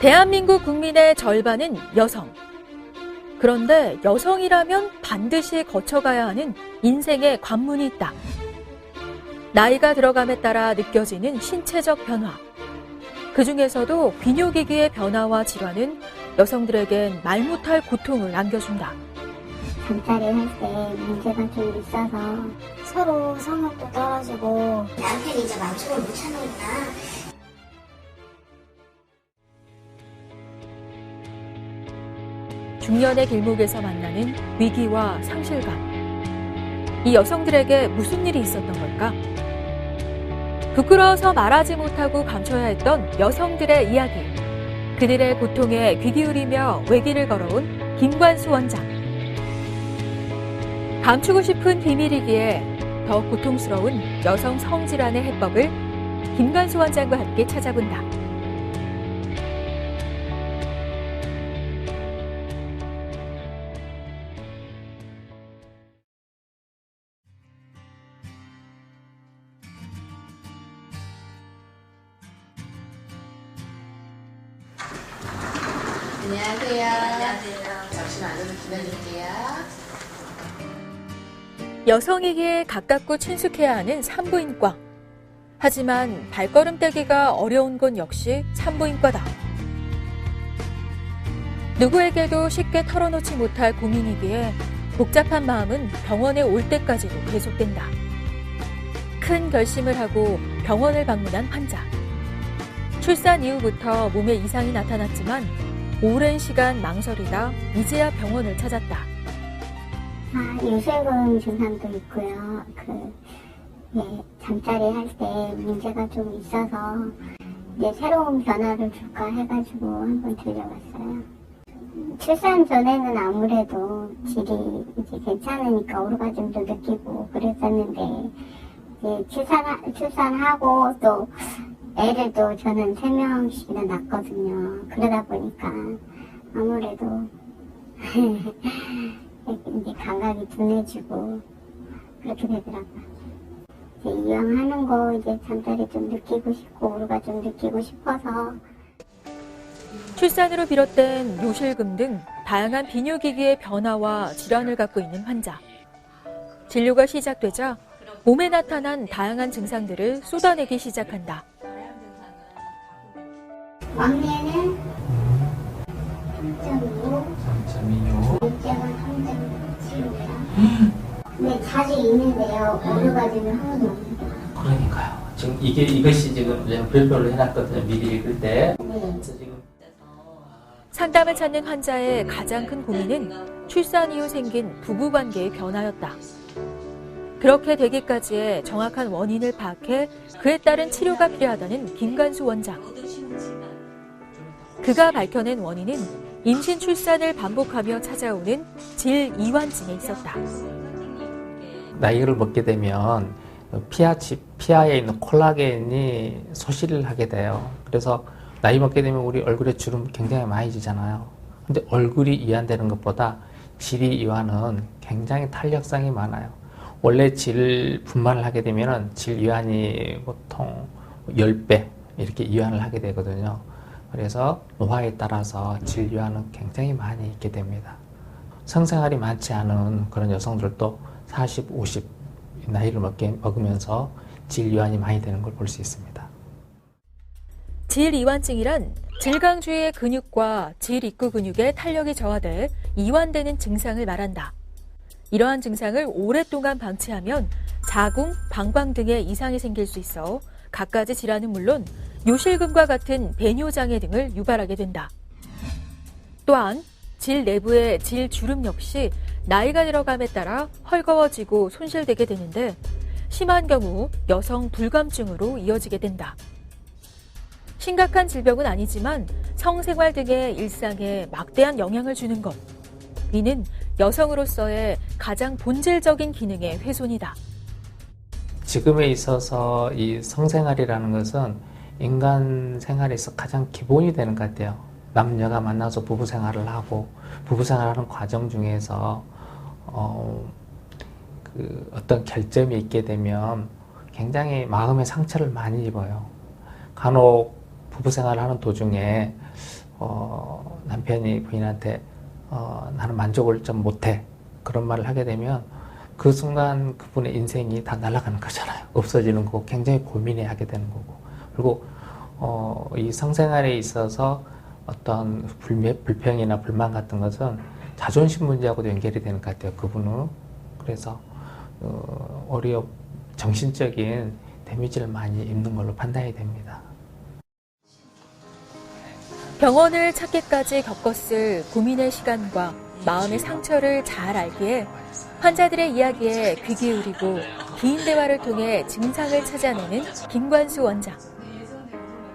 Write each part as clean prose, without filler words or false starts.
대한민국 국민의 절반은 여성. 그런데 여성이라면 반드시 거쳐가야 하는 인생의 관문이 있다. 나이가 들어감에 따라 느껴지는 신체적 변화. 그 중에서도 비뇨기기의 변화와 질환은 여성들에겐 말 못할 고통을 안겨준다. 잠자리 할 때 문제가 좀 있어서 서로 성욕도 떨어지고 남편이 이제 만족을 못 참으니까 중년의 길목에서 만나는 위기와 상실감. 이 여성들에게 무슨 일이 있었던 걸까? 부끄러워서 말하지 못하고 감춰야 했던 여성들의 이야기. 그들의 고통에 귀 기울이며 외길을 걸어온 김관수 원장. 감추고 싶은 비밀이기에 더 고통스러운 여성 성질환의 해법을 김관수 원장과 함께 찾아본다. 안녕하세요. 안녕하세요. 잠시만 앉아서 기다릴게요. 여성에게 가깝고 친숙해야 하는 산부인과. 하지만 발걸음 떼기가 어려운 곳 역시 산부인과다. 누구에게도 쉽게 털어놓지 못할 고민이기에 복잡한 마음은 병원에 올 때까지도 계속된다. 큰 결심을 하고 병원을 방문한 환자. 출산 이후부터 몸에 이상이 나타났지만 오랜 시간 망설이다 이제야 병원을 찾았다. 요실금 증상도 있고요. 잠자리 할 때 문제가 좀 있어서 이제 새로운 변화를 줄까 해가지고 한번 들려봤어요. 출산 전에는 아무래도 질이 이제 괜찮으니까 오르가즘도 느끼고 그랬었는데 이제 출산하고 또 애를 또 저는 3명씩이나 낳거든요. 그러다 보니까 아무래도 이제 감각이 둔해지고 그렇게 되더라고요. 이제 이왕 하는 거 이제 잠자리 좀 느끼고 싶고 오르가 좀 느끼고 싶어서. 출산으로 비롯된 요실금 등 다양한 비뇨기기의 변화와 질환을 갖고 있는 환자. 진료가 시작되자 몸에 나타난 다양한 증상들을 쏟아내기 시작한다. 왕래는 3.25, 3.25. 육경은 3.7이고요. 근데 자주 있는데요. 오르가즘은 한 번도 없는데요. 그러니까요. 지금 이것이 지금 별표로 해놨거든요. 미리 읽을 때. 네. 지금 상담을 찾는 환자의 가장 큰 고민은 출산 이후 생긴 부부관계의 변화였다. 그렇게 되기까지의 정확한 원인을 파악해 그에 따른 치료가 필요하다는 김관수 원장. 그가 밝혀낸 원인은 임신 출산을 반복하며 찾아오는 질이완증에 있었다. 나이를 먹게 되면 피하에 있는 콜라겐이 소실을 하게 돼요. 그래서 나이 먹게 되면 우리 얼굴에 주름 굉장히 많이 지잖아요. 근데 얼굴이 이완되는 것보다 질이 이완은 굉장히 탄력성이 많아요. 원래 질 분만을 하게 되면 질 이완이 보통 10배 이렇게 이완을 하게 되거든요. 그래서 노화에 따라서 질 이완은 굉장히 많이 있게 됩니다. 성생활이 많지 않은 그런 여성들도 40, 50 나이를 먹으면서 질 이완이 많이 되는 걸 볼 수 있습니다. 질이완증이란 질강 주위의 근육과 질 입구 근육의 탄력이 저하돼 이완되는 증상을 말한다. 이러한 증상을 오랫동안 방치하면 자궁, 방광 등의 이상이 생길 수 있어 갖가지 질환은 물론 요실금과 같은 배뇨장애 등을 유발하게 된다. 또한 질 내부의 질 주름 역시 나이가 들어감에 따라 헐거워지고 손실되게 되는데 심한 경우 여성 불감증으로 이어지게 된다. 심각한 질병은 아니지만 성생활 등의 일상에 막대한 영향을 주는 것. 이는 여성으로서의 가장 본질적인 기능의 훼손이다. 지금에 있어서 이 성생활이라는 것은 인간 생활에서 가장 기본이 되는 것 같아요. 남녀가 만나서 부부 생활을 하고 부부 생활하는 과정 중에서 어떤 결점이 있게 되면 굉장히 마음의 상처를 많이 입어요. 간혹 부부 생활을 하는 도중에 남편이 부인한테 나는 만족을 좀 못해 그런 말을 하게 되면 그 순간 그분의 인생이 다 날아가는 거잖아요. 없어지는 거고 굉장히 고민해 하게 되는 거고 그리고 이 성생활에 있어서 어떤 불평이나 불만 같은 것은 자존심 문제하고도 연결이 되는 것 같아요. 그분은. 그래서 정신적인 데미지를 많이 입는 걸로 판단이 됩니다. 병원을 찾기까지 겪었을 고민의 시간과 마음의 상처를 잘 알기에 환자들의 이야기에 귀 기울이고 긴 대화를 통해 증상을 찾아내는 김관수 원장.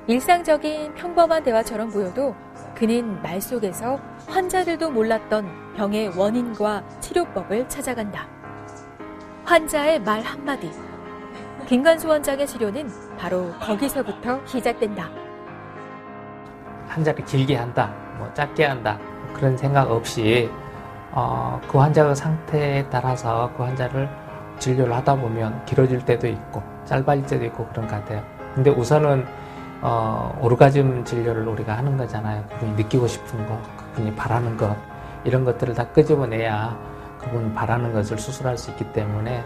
일상적인 평범한 대화처럼 보여도 그는 말 속에서 환자들도 몰랐던 병의 원인과 치료법을 찾아간다. 환자의 말 한마디. 김관수 원장의 치료는 바로 거기서부터 시작된다. 환자를 길게 한다, 뭐 짧게 한다 그런 생각 없이 그 환자의 상태에 따라서 그 환자를 진료를 하다 보면 길어질 때도 있고 짧아질 때도 있고 그런 것 같아요. 근데 우선은 오르가즘 진료를 우리가 하는 거잖아요. 그분이 느끼고 싶은 것, 그분이 바라는 것 이런 것들을 다 끄집어내야 그분이 바라는 것을 수술할 수 있기 때문에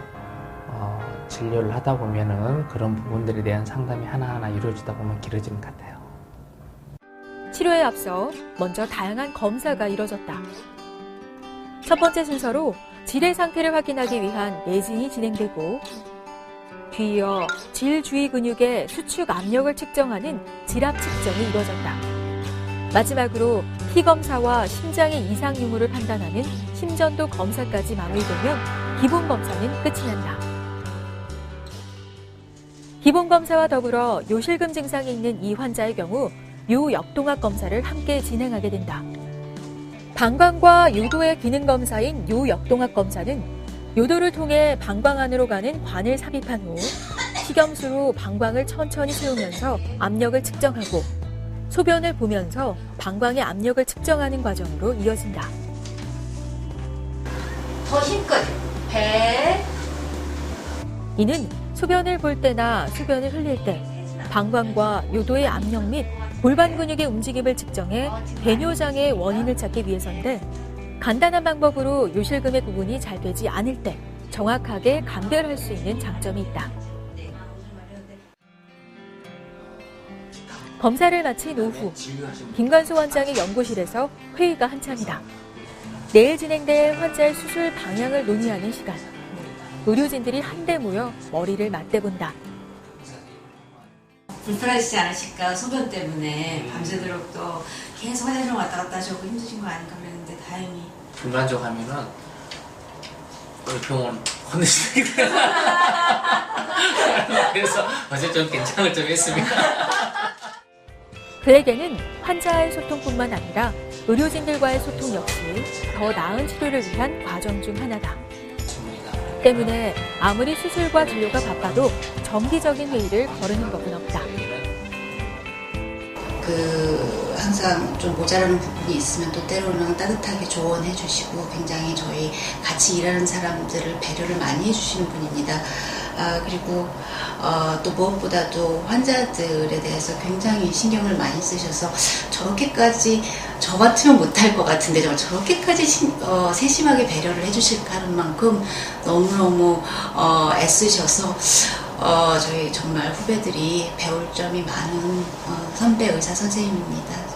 진료를 하다 보면은 그런 부분들에 대한 상담이 하나하나 이루어지다 보면 길어지는 것 같아요. 치료에 앞서 먼저 다양한 검사가 이뤄졌다. 첫 번째 순서로 질의 상태를 확인하기 위한 내진이 진행되고 뒤이어 질 주위 근육의 수축 압력을 측정하는 질압 측정이 이뤄졌다. 마지막으로 피 검사와 심장의 이상 유무를 판단하는 심전도 검사까지 마무리되면 기본 검사는 끝이 난다. 기본 검사와 더불어 요실금 증상이 있는 이 환자의 경우 요역동학 검사를 함께 진행하게 된다. 방광과 요도의 기능 검사인 요역동학 검사는 요도를 통해 방광 안으로 가는 관을 삽입한 후 식염수로 방광을 천천히 세우면서 압력을 측정하고 소변을 보면서 방광의 압력을 측정하는 과정으로 이어진다. 더 힘껏 배. 이는 소변을 볼 때나 소변을 흘릴 때 방광과 요도의 압력 및 골반 근육의 움직임을 측정해 배뇨장의 원인을 찾기 위해서인데 간단한 방법으로 요실금의 구분이 잘 되지 않을 때 정확하게 감별할 수 있는 장점이 있다. 검사를 마친 오후 김관수 원장의 연구실에서 회의가 한창이다. 내일 진행될 환자의 수술 방향을 논의하는 시간. 의료진들이 한데 모여 머리를 맞대본다. 불편하시지 않으실까 소변 때문에 밤새도록 또 계속 화장실 왔다 갔다 하셔서 힘드신 거 아닌가 그랬는데 다행히 불만족하면은 우리 병원 보내시니까 그래서 어제 좀 괜찮을 좀 했습니다. 그에게는 환자의 소통뿐만 아니라 의료진들과의 소통 역시 더 나은 치료를 위한 과정 중 하나다. 때문에 아무리 수술과 진료가 바빠도 정기적인 회의를 거르는 법은 없다. 항상 좀 모자라는 부분이 있으면 또 때로는 따뜻하게 조언해 주시고 굉장히 저희 같이 일하는 사람들을 배려를 많이 해주시는 분입니다. 그리고 또 무엇보다도 환자들에 대해서 굉장히 신경을 많이 쓰셔서 저렇게까지 저 같으면 못할 것 같은데 저렇게까지 세심하게 배려를 해주실까 하는 만큼 너무너무 애쓰셔서 저희 정말 후배들이 배울 점이 많은 선배 의사 선생님입니다.